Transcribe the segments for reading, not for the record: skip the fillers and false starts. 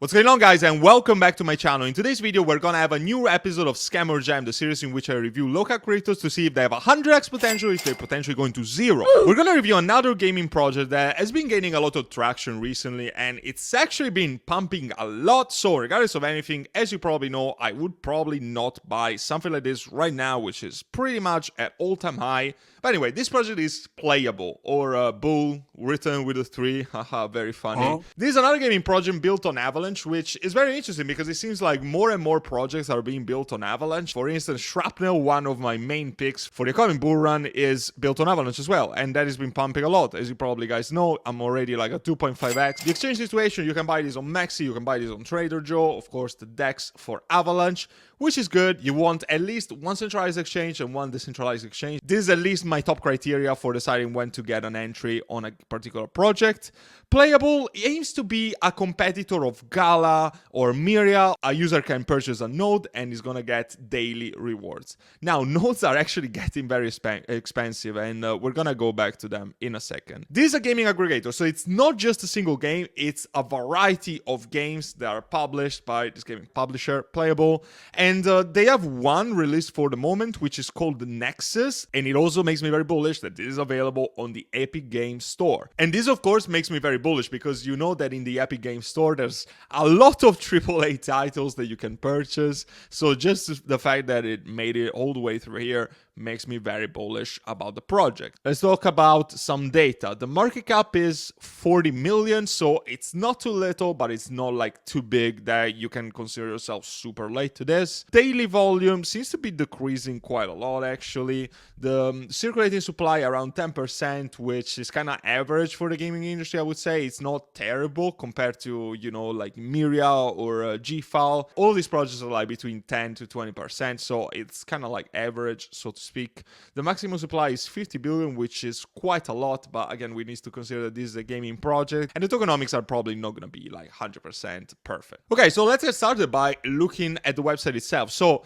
What's going on, guys, and welcome back to my channel. In today's video, we're gonna have a new episode of Scam or Jam, the series in which I review local creators to see if they have 100x potential, if they're potentially going to 0. We're gonna review another gaming project that has been gaining a lot of traction recently, and it's actually been pumping a lot. So regardless of anything, as you probably know, I would probably not buy something like this right now, which is pretty much at all-time high. But anyway, this project is PLAYA3ULL, or Bull, written with a 3, haha, very funny. This is another gaming project built on Avalanche, which is very interesting because it seems like more and more projects are being built on Avalanche. For instance, Shrapnel, one of my main picks for the upcoming bull run, is built on Avalanche as well, and that has been pumping a lot. As you probably guys know, I'm already like a 2.5x. The exchange situation, you can buy this on Maxi, you can buy this on Trader Joe, of course the DEX for Avalanche, which is good. You want at least one centralized exchange and one decentralized exchange. This is at least my top criteria for deciding when to get an entry on a particular project. PLAYA3ULL aims to be a competitor of Gala or Myria. A user can purchase a node and is gonna get daily rewards. Now, nodes are actually getting very expensive, and we're gonna go back to them in a second. This is a gaming aggregator, so it's not just a single game, it's a variety of games that are published by this gaming publisher, PLAYA3ULL, and they have one released for the moment, which is called the Nexus, and it also makes me very bullish that this is available on the Epic Games Store. And this, of course, makes me very bullish because you know that in the Epic Games Store, there's a lot of AAA titles that you can purchase. So just the fact that it made it all the way through here makes me very bullish about the project. Let's talk about some data. The market cap is 40 million, so it's not too little, but it's not like too big that you can consider yourself super late to this. Daily volume seems to be decreasing quite a lot, actually. The circulating supply around 10%, which is kind of average for the gaming industry, I would say. It's not terrible compared to, you know, like Myria or GFAL. All these projects are like between 10 to 20%, so it's kind of like average, so to speak. The maximum supply is 50 billion, which is quite a lot, but again, we need to consider that this is a gaming project, and the tokenomics are probably not going to be like 100% perfect. Okay, so let's get started by looking at the website itself. So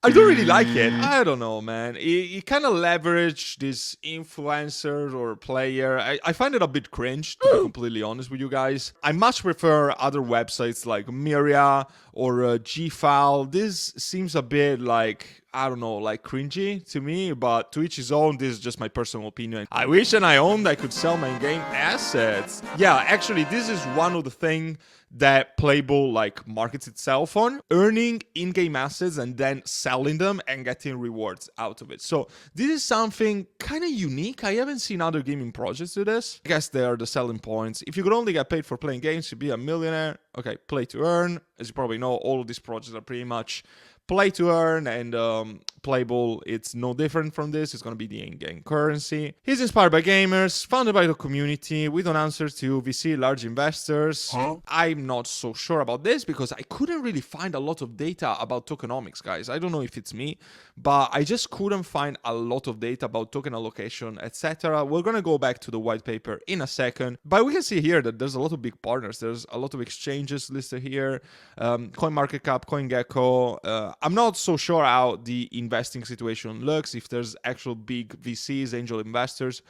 I don't really like it. I don't know, man. It kind of leverage this influencer or player. I find it a bit cringe, to be completely honest with you guys. I much prefer other websites like Myria or GFAL. This seems a bit like, I don't know, like cringy to me, but to each his own. This is just my personal opinion. I wish and I owned I could sell my in-game assets. Yeah, actually, this is one of the things that PLAYA3ULL like markets itself on, earning in-game assets and then selling them and getting rewards out of it. So this is something kind of unique. I haven't seen other gaming projects do this. I guess they are the selling points. If you could only get paid for playing games, you'd be a millionaire. Okay, play to earn. As you probably know, all of these projects are pretty much play to earn, and PLAYA3ULL, it's no different from this. It's going to be the in-game currency. He's inspired by gamers, founded by the community. We don't answer to VC, large investors. I'm not so sure about this because I couldn't really find a lot of data about tokenomics, guys. I don't know if it's me, but I just couldn't find a lot of data about token allocation, etc. We're going to go back to the white paper in a second, but we can see here that there's a lot of big partners. There's a lot of exchanges listed here. CoinMarketCap, CoinGecko. I'm not so sure how the investing situation looks, if there's actual big VCs, angel investors.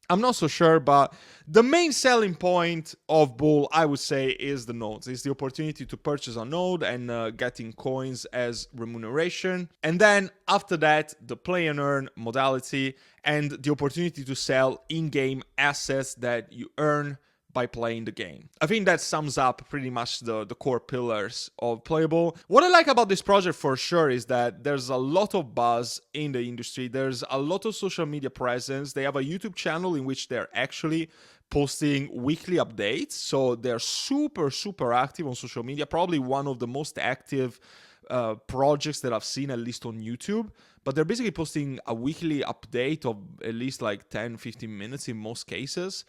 I'm not so sure, but the main selling point of Bull, I would say, is the nodes. It's the opportunity to purchase a node and getting coins as remuneration. And then after that, the play and earn modality and the opportunity to sell in-game assets that you earn by playing the game. I think that sums up pretty much the core pillars of PLAYA3ULL. What I like about this project for sure is that there's a lot of buzz in the industry. There's a lot of social media presence. They have a YouTube channel in which they're actually posting weekly updates. So they're super active on social media. Probably one of the most active projects that I've seen, at least on YouTube. But they're basically posting a weekly update of at least like 10-15 minutes in most cases.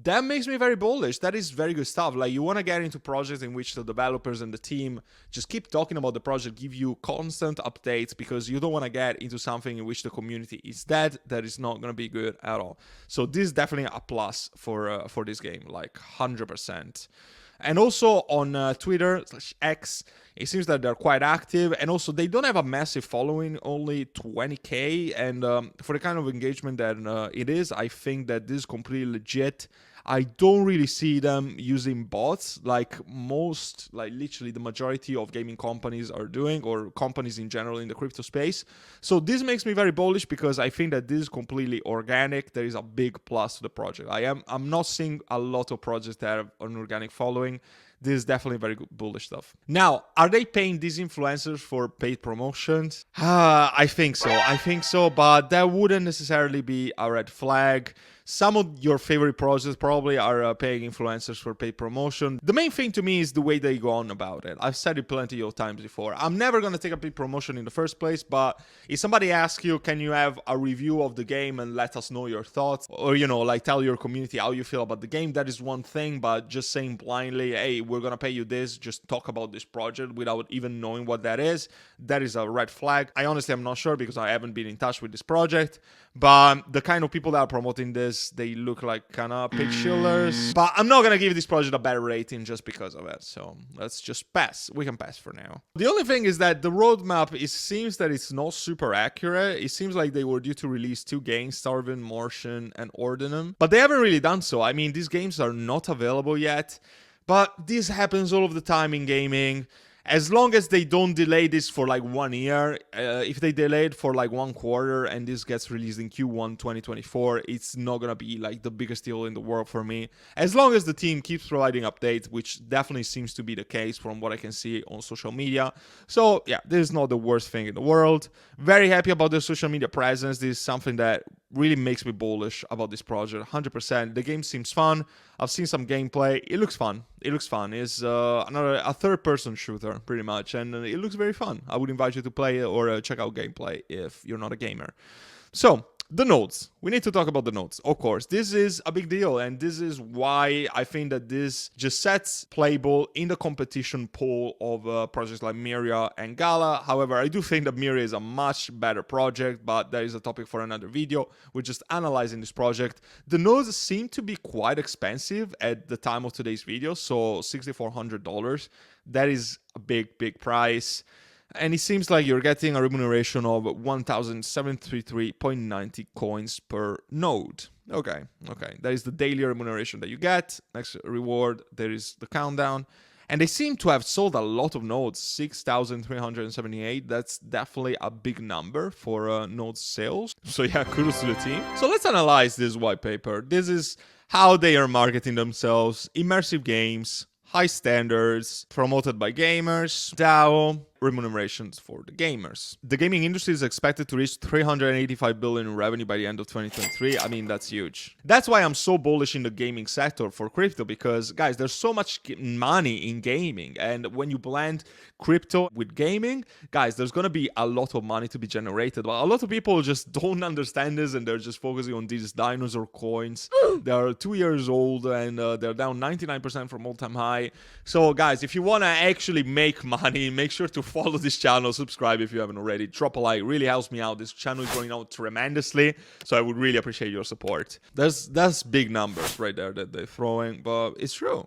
That makes me very bullish. That is very good stuff. Like, you want to get into projects in which the developers and the team just keep talking about the project, give you constant updates, because you don't want to get into something in which the community is dead. That is not going to be good at all. So this is definitely a plus for this game, like 100%. And also on Twitter/X, it seems that they're quite active, and also they don't have a massive following, only 20k, and for the kind of engagement that it is, I think that this is completely legit. I don't really see them using bots like most, like literally the majority of gaming companies are doing, or companies in general in the crypto space. So this makes me very bullish because I think that this is completely organic. There is a big plus to the project. I'm not seeing a lot of projects that have an organic following. This is definitely very good bullish stuff. Now, are they paying these influencers for paid promotions? I think so, but that wouldn't necessarily be a red flag. Some of your favorite projects probably are paying influencers for paid promotion. The main thing to me is the way they go on about it. I've said it plenty of times before. I'm never going to take a paid promotion in the first place, but if somebody asks you, can you have a review of the game and let us know your thoughts? Or, you know, like tell your community how you feel about the game, that is one thing, but just saying blindly, hey, we're going to pay you this, just talk about this project without even knowing what that is a red flag. I honestly am not sure because I haven't been in touch with this project, but the kind of people that are promoting this, they look like kind of pig shillers. But I'm not gonna give this project a better rating just because of it, so let's just pass. We can pass for now. The only thing is that the roadmap, it seems that it's not super accurate. It seems like they were due to release 2 games, Starvin, Martian, and Ordinum, but they haven't really done so. I mean, these games are not available yet, but this happens all of the time in gaming. As long as they don't delay this for like 1 year, if they delay it for like 1 quarter and this gets released in Q1 2024, it's not gonna be like the biggest deal in the world for me. As long as the team keeps providing updates, which definitely seems to be the case from what I can see on social media. So yeah, this is not the worst thing in the world. Very happy about their social media presence. This is something that really makes me bullish about this project, 100%. The game seems fun. I've seen some gameplay. It looks fun. It's a third-person shooter, pretty much, and it looks very fun. I would invite you to play it or check out gameplay if you're not a gamer. So, the nodes. We need to talk about the nodes, of course. This is a big deal, and this is why I think that this just sets Playable in the competition pool of projects like Myria and Gala. However, I do think that Myria is a much better project, but that is a topic for another video. We're just analyzing this project. The nodes seem to be quite expensive at the time of today's video, so $6,400. That is a big price. And it seems like you're getting a remuneration of 1,733.90 coins per node. Okay. That is the daily remuneration that you get. Next reward, there is the countdown. And they seem to have sold a lot of nodes, 6,378. That's definitely a big number for node sales. So yeah, kudos to the team. So let's analyze this white paper. This is how they are marketing themselves. Immersive games, high standards, promoted by gamers, DAO, remunerations for the gamers. The gaming industry is expected to reach 385 billion in revenue by the end of 2023. I mean, that's huge. That's why I'm so bullish in the gaming sector for crypto, because guys, there's so much money in gaming, and when you blend crypto with gaming, guys, there's gonna be a lot of money to be generated. But a lot of people just don't understand this, and they're just focusing on these dinosaur coins. They are 2 years old, and they're down 99% from all-time high. So guys, if you want to actually make money, make sure to follow this channel, subscribe if you haven't already, drop a like, it really helps me out. This channel is growing out tremendously, so I would really appreciate your support. That's big numbers right there that they're throwing, but it's true.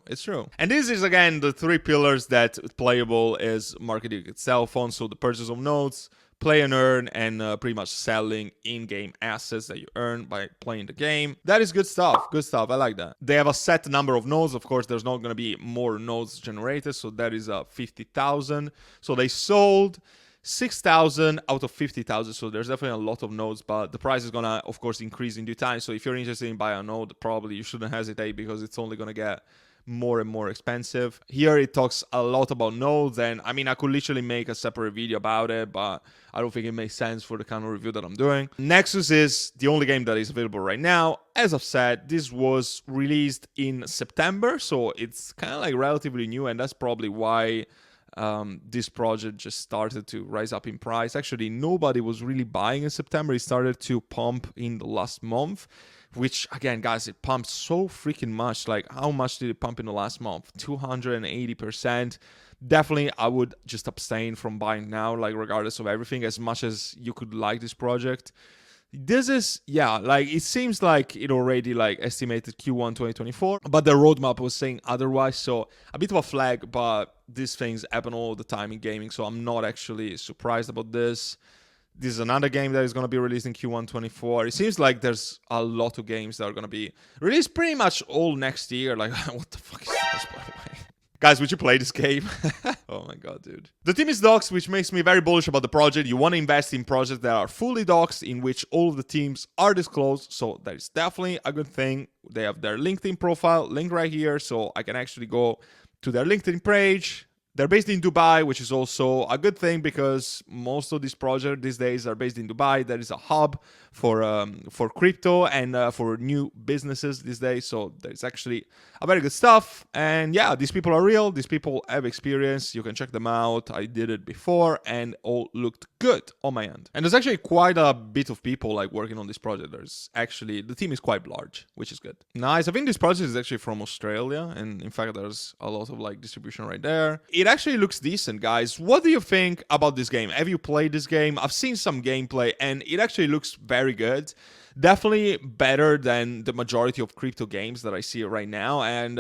And this is again the 3 pillars that Playable is marketing itself on. So the purchase of nodes, play and earn, and pretty much selling in-game assets that you earn by playing the game. That is good stuff. I like that. They have a set number of nodes. Of course, there's not going to be more nodes generated, so that is 50,000. So they sold 6,000 out of 50,000, so there's definitely a lot of nodes, but the price is gonna, of course, increase in due time. So if you're interested in buying a node, probably you shouldn't hesitate, because it's only gonna get more and more expensive. Here it talks a lot about nodes, and I mean, I could literally make a separate video about it, but I don't think it makes sense for the kind of review that I'm doing. Nexus is the only game that is available right now. As I've said, this was released in September, so it's kind of like relatively new, and that's probably why this project just started to rise up in price. Actually, nobody was really buying in September. It started to pump in the last month, which again, guys, it pumped so freaking much. Like, how much did it pump in the last month? 280%. Definitely, I would just abstain from buying now, like regardless of everything, as much as you could like this project. This is, yeah, like, it seems like it already, like, estimated Q1 2024, but the roadmap was saying otherwise, so a bit of a flag, but these things happen all the time in gaming, so I'm not actually surprised about this. This is another game that is going to be released in Q1 24. It seems like there's a lot of games that are going to be released pretty much all next year. Like, what the fuck is this, by the way? Guys, would you play this game? Oh my god, dude. The team is doxed, which makes me very bullish about the project. You want to invest in projects that are fully doxed, in which all of the teams are disclosed. So that is definitely a good thing. They have their LinkedIn profile linked right here, so I can actually go to their LinkedIn page. They're based in Dubai, which is also a good thing because most of these projects these days are based in Dubai. There is a hub for crypto and for new businesses these days. So there's actually a very good stuff. And yeah, these people are real. These people have experience. You can check them out. I did it before and all looked good on my end. And there's actually quite a bit of people like working on this project. There's actually, the team is quite large, which is good. Nice. I think this project is actually from Australia. And in fact, there's a lot of like distribution right there. It actually looks decent, guys. What do you think about this game? Have you played this game? I've seen some gameplay and it actually looks very good. Definitely better than the majority of crypto games that I see right now. And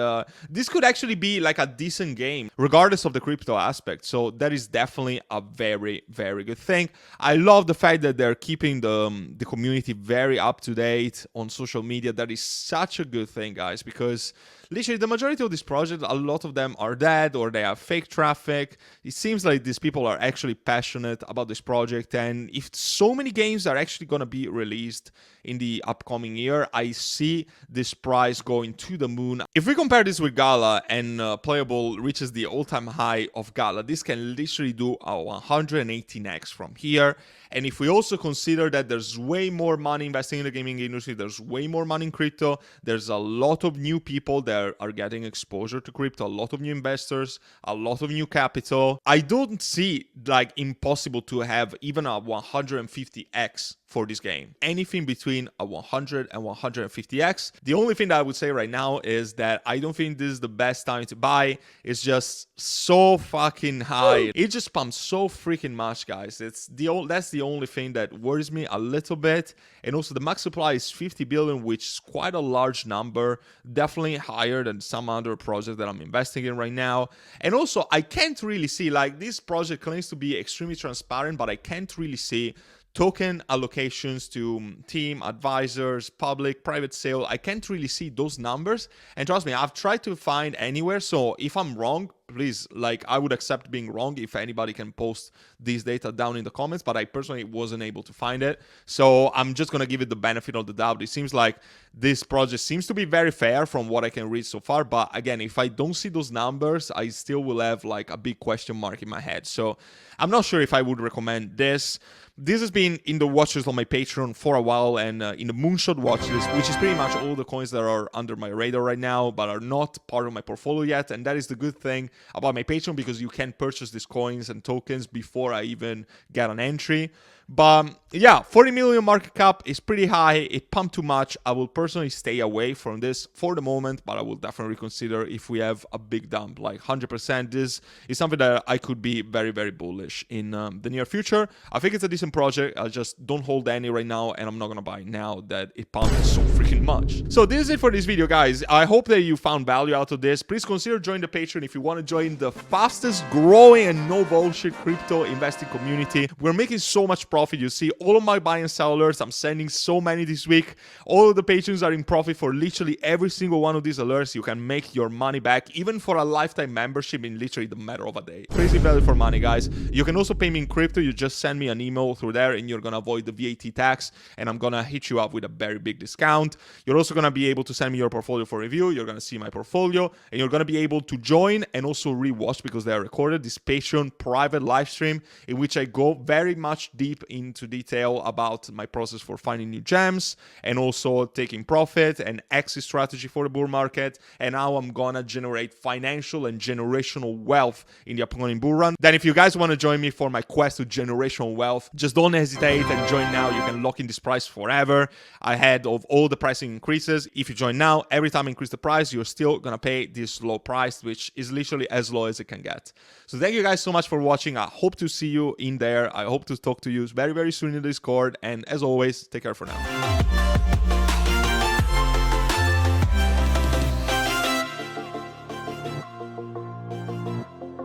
this could actually be like a decent game, regardless of the crypto aspect. So that is definitely a very, very good thing. I love the fact that they're keeping the community very up to date on social media. That is such a good thing, guys, because literally the majority of this project, a lot of them are dead or they have fake traffic. It seems like these people are actually passionate about this project. And if so many games are actually going to be released in the upcoming year, I see this price going to the moon. If we compare this with Gala and Playable reaches the all-time high of Gala, this can literally do a 118x from here. And if we also consider that there's way more money investing in the gaming industry, there's way more money in crypto, there's a lot of new people that are getting exposure to crypto, a lot of new investors, a lot of new capital. I don't see like impossible to have even a 150x for this game. Anything between a 100 and 150x. The only thing that I would say right now is that I don't think this is the best time to buy. It's just so fucking high. It just pumps so freaking much, guys. That's the only thing that worries me a little bit. And also the max supply is 50 billion, which is quite a large number. Definitely higher than some other projects that I'm investing in right now. And also I can't really see, like, this project claims to be extremely transparent, but I can't really see token allocations to team, advisors, public, private sale. I can't really see those numbers. And trust me, I've tried to find anywhere. So if I'm wrong, please, like, I would accept being wrong if anybody can post these data down in the comments, but I personally wasn't able to find it. So I'm just going to give it the benefit of the doubt. It seems like this project seems to be very fair from what I can read so far. But again, if I don't see those numbers, I still will have like a big question mark in my head. So I'm not sure if I would recommend this. This has been in the watch list on my Patreon for a while, and in the Moonshot watch list, which is pretty much all the coins that are under my radar right now, but are not part of my portfolio yet. And that is the good thing about my Patreon, because you can purchase these coins and tokens before I even get an entry. But yeah, 40 million market cap is pretty high. It pumped too much. I will personally stay away from this for the moment, but I will definitely consider if we have a big dump, like 100%. This is something that I could be very, very bullish in the near future. I think it's a decent project. I just don't hold any right now, and I'm not going to buy now that it pumped so freaking much. So this is it for this video, guys. I hope that you found value out of this. Please consider joining the Patreon if you want to join the fastest growing and no bullshit crypto investing community. We're making so much profit. You see all of my buy and sell alerts. I'm sending so many this week. All of the patrons are in profit for literally every single one of these alerts. You can make your money back, even for a lifetime membership, in literally the matter of a day. Crazy value for money, guys. You can also pay me in crypto. You just send me an email through there and you're gonna avoid the VAT tax, and I'm gonna hit you up with a very big discount. You're also gonna be able to send me your portfolio for review. You're gonna see my portfolio, and you're gonna be able to join and also rewatch, because they are recorded, this Patreon private live stream in which I go very much deep into detail about my process for finding new gems, and also taking profit and exit strategy for the bull market, and how I'm gonna generate financial and generational wealth in the upcoming bull run. Then if you guys want to join me for my quest to generational wealth, just don't hesitate and join now. You can lock in this price forever ahead of all the pricing increases. If you join now, every time I increase the price, you're still gonna pay this low price, which is literally as low as it can get. So thank you guys so much for watching. I hope to see you in there. I hope to talk to you very, very soon in the Discord. And as always, take care for now.